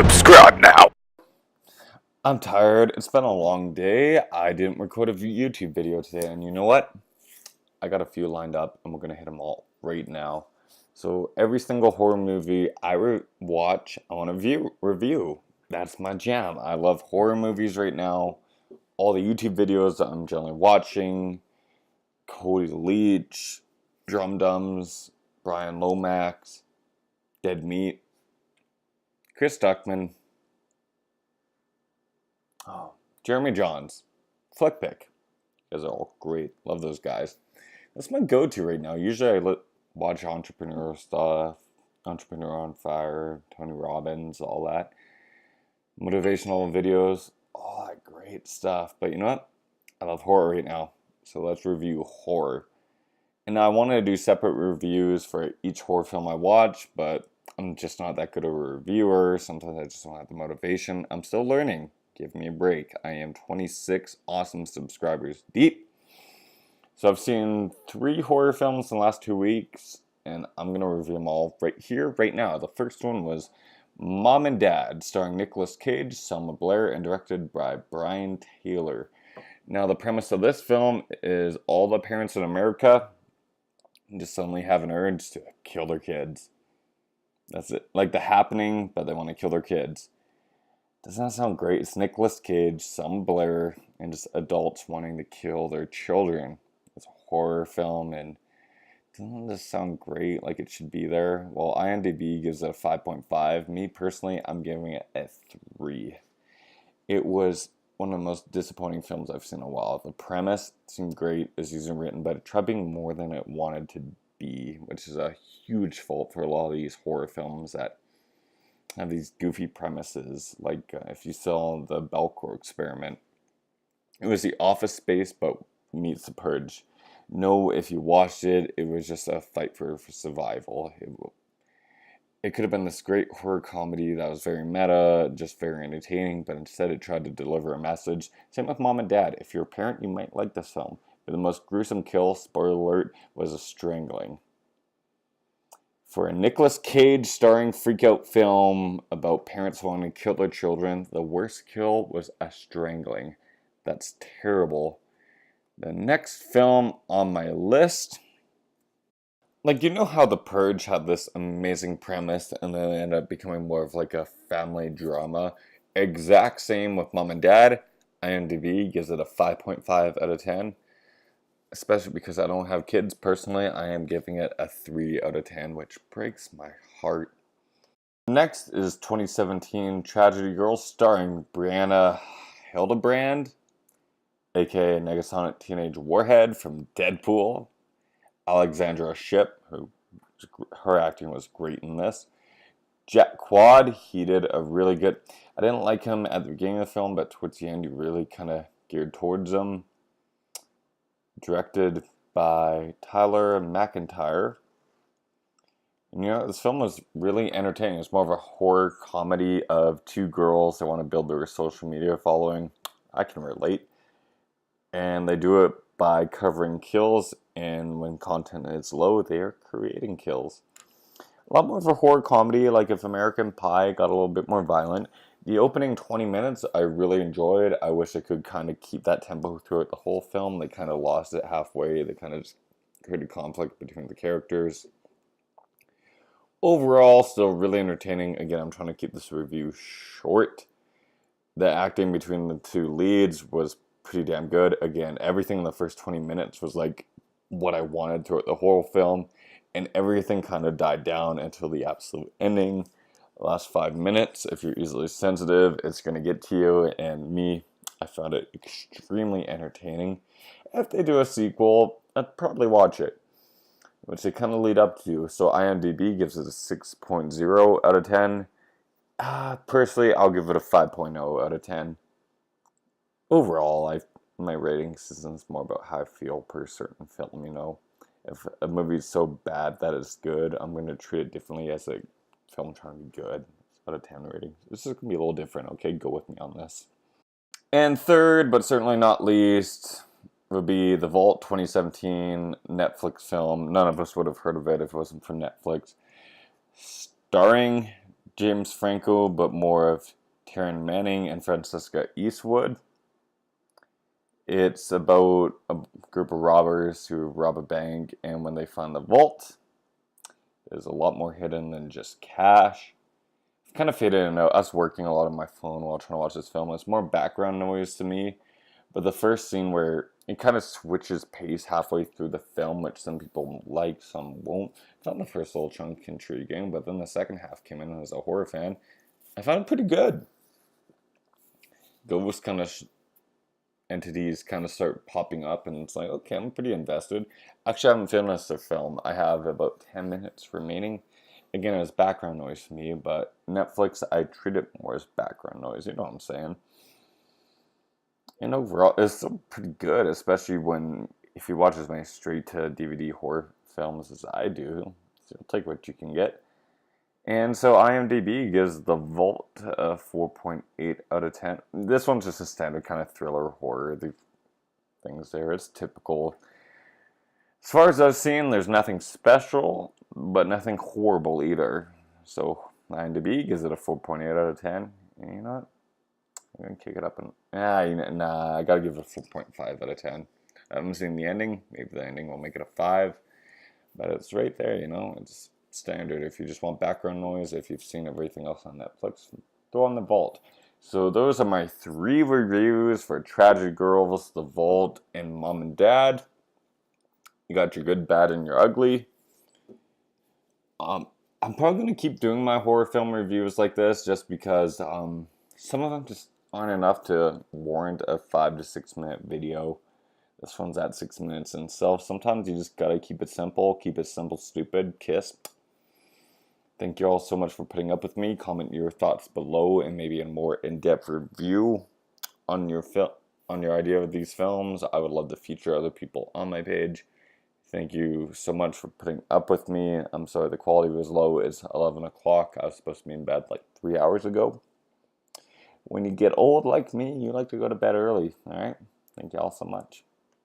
Subscribe now! I'm tired. It's been a long day. I didn't record a YouTube video today, and you know what? I got a few lined up, and we're gonna hit them all right now. So every single horror movie I watch, I want to review. That's my jam. I love horror movies right now. All the YouTube videos that I'm generally watching: Cody Leach, Drum Dums, Brian Lomax, Dead Meat, Chris Duckman. Oh, Jeremy Johns, Flickpick. You guys are all great. Love those guys. That's my go-to right now. Usually I watch entrepreneur stuff, Entrepreneur on Fire, Tony Robbins, all that. Motivational videos, all that great stuff. But you know what? I love horror right now. So let's review horror. And I wanted to do separate reviews for each horror film I watch, but I'm just not that good of a reviewer. Sometimes I just don't have the motivation. I'm still learning. Give me a break. I am 26 awesome subscribers deep. So I've seen 3 horror films in the last 2 weeks, and I'm going to review them all right here, right now. The first one was Mom and Dad, starring Nicolas Cage, Selma Blair, and directed by Brian Taylor. Now, the premise of this film is all the parents in America just suddenly have an urge to kill their kids. That's it. Like The Happening, but they want to kill their kids. Doesn't that sound great? It's Nicolas Cage, Selma Blair, and just adults wanting to kill their children. It's a horror film, and doesn't this sound great? Like it should be there. Well, IMDb gives it a 5.5. Me personally, I'm giving it a 3. It was one of the most disappointing films I've seen in a while. The premise seemed great, as usually written, but it tried being more than it wanted to be, which is a huge fault for a lot of these horror films that have these goofy premises. Like if you saw the Belcor Experiment, it was the Office Space, but meets The Purge. No, if you watched it, it was just a fight for survival. It could have been this great horror comedy that was very meta, just very entertaining, but instead it tried to deliver a message. Same with Mom and Dad. If you're a parent, you might like this film. But the most gruesome kill, spoiler alert, was a strangling. For a Nicolas Cage starring freakout film about parents wanting to kill their children, the worst kill was a strangling. That's terrible. The next film on my list, like, you know how The Purge had this amazing premise and then it ended up becoming more of like a family drama? Exact same with Mom and Dad. IMDb gives it a 5.5 out of 10. Especially because I don't have kids personally, I am giving it a 3 out of 10, which breaks my heart. Next is 2017 Tragedy Girls, starring Brianna Hildebrand, aka Negasonic Teenage Warhead from Deadpool, Alexandra Shipp, her acting was great in this. Jack Quad, he did a really good. I didn't like him at the beginning of the film, but towards the end, he really kind of geared towards him. Directed by Tyler McIntyre. And you know, this film was really entertaining. It's more of a horror comedy of 2 girls that want to build their social media following. I can relate. And they do it by covering kills, and when content is low, they are creating kills. A lot more of a horror comedy, like if American Pie got a little bit more violent. The opening 20 minutes I really enjoyed. I wish I could kind of keep that tempo throughout the whole film. They kind of lost it halfway. They kind of just created conflict between the characters. Overall, still really entertaining. Again, I'm trying to keep this review short. The acting between the 2 leads was pretty damn good. Again, everything in the first 20 minutes was like what I wanted throughout the whole film. And everything kind of died down until the absolute ending. The last 5 minutes, if you're easily sensitive, it's going to get to you. And me, I found it extremely entertaining. If they do a sequel, I'd probably watch it, which they kind of lead up to. So IMDb gives it a 6.0 out of 10. Personally, I'll give it a 5.0 out of 10. Overall, my rating system is more about how I feel per certain film, you know. If a movie is so bad that it's good, I'm going to treat it differently as a film trying to be good. Out of 10 rating. This is going to be a little different, okay? Go with me on this. And third, but certainly not least, would be The Vault 2017 Netflix film. None of us would have heard of it if it wasn't from Netflix. Starring James Franco, but more of Taryn Manning and Francisca Eastwood. It's about a group of robbers who rob a bank, and when they find the vault, there's a lot more hidden than just cash. It's kind of faded in us working a lot on my phone while trying to watch this film. It's more background noise to me. But the first scene where it kind of switches pace halfway through the film, which some people like, some won't. I found the first little chunk intriguing, but then the second half came in, and as a horror fan, I found it pretty good. Ghost kind of entities kind of start popping up, and it's like, okay, I'm pretty invested. Actually, I haven't finished the film. I have about 10 minutes remaining. Again, it's background noise for me, but Netflix, I treat it more as background noise, you know what I'm saying? And overall, it's still pretty good, especially if you watch as many straight to DVD horror films as I do. So you'll take what you can get. And so IMDb gives The Vault a 4.8 out of 10. This one's just a standard kind of thriller horror. The things there, it's typical. As far as I've seen, there's nothing special, but nothing horrible either. So IMDb gives it a 4.8 out of 10. And you know what? I'm going to kick it up and... I gotta give it a 4.5 out of 10. I haven't seen the ending. Maybe the ending will make it a 5. But it's right there, you know? It's standard. If you just want background noise, if you've seen everything else on Netflix, throw on The Vault. So those are my 3 reviews for Tragedy Girls, The Vault, and Mom and Dad. You got your good, bad, and your ugly. I'm probably going to keep doing my horror film reviews like this just because some of them just aren't enough to warrant a 5 to 6 minute video. This one's at 6 minutes in itself. Sometimes you just gotta keep it simple, stupid, kiss. Thank you all so much for putting up with me. Comment your thoughts below and maybe a more in-depth review on your idea of these films. I would love to feature other people on my page. Thank you so much for putting up with me. I'm sorry the quality was low. It's 11 o'clock. I was supposed to be in bed like 3 hours ago. When you get old like me, you like to go to bed early, alright? Thank you all so much.